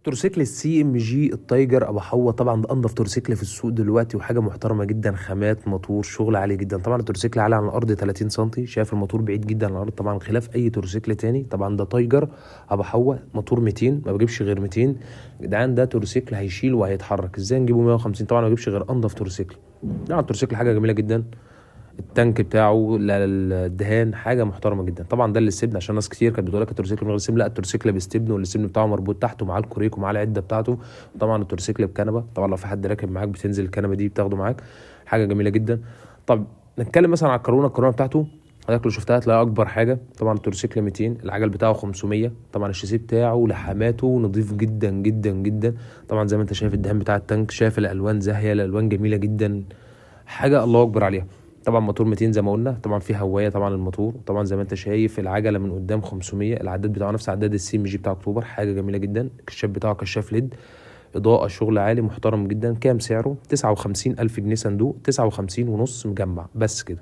تورسيكل السي ام جي التايجر ابو حوا، طبعا ده انضف تورسيكل في السوق دلوقتي وحاجه محترمه جدا، خامات موتور شغل عالي جدا. طبعا التورسيكل عالي عن الارض 30 سم، شايف الموتور بعيد جدا عن الارض طبعا خلاف اي تورسيكل تاني. طبعا ده تايجر ابو حوا، موتور 200 ما بجيبش غير 200 يا جدعان. ده تورسيكل هيشيل وهيتحرك، ازاي نجيبه 150؟ طبعا ما بجيبش غير انضف تورسيكل. طبعا التورسيكل حاجه جميله جدا، التانك بتاعه الدهان حاجه محترمه جدا. طبعا ده الاستبن، عشان ناس كتير كانت بتقول لك التورسيكل من غير استبن، لا التورسيكل باستبن، والاستبن بتاعه مربوط تحته مع الكوريك ومع العده بتاعته. طبعا التورسيكل بكنبه، طبعا لو في حد راكب معاك بتنزل الكنبه دي بتاخده معاك، حاجه جميله جدا. طب نتكلم مثلا على الكورونا بتاعته، حضرتك لو شفتها هتلاقي اكبر حاجه. طبعا التورسيكل 200، العجل بتاعه 500، طبعا الشاسيه بتاعه لحماته نظيف جدا جدا جدا. طبعا زي ما انت شايف الدهان بتاع التانك، شايف الالوان زاهيه، الالوان جميله جدا، حاجه الله اكبر عليها. طبعا موتور 200 زي ما قلنا، طبعا في هوايه طبعا الموتور. طبعا زي ما انت شايف العجله من قدام 500، العداد بتاعه نفس عداد السي ام جي بتاع اكتوبر، حاجه جميله جدا. الكشاف بتاعه كشاف ليد، اضاءه شغل عالي محترم جدا. كام سعره؟ 59,000 جنيه صندوق، 59 ونص مجمع بس كده.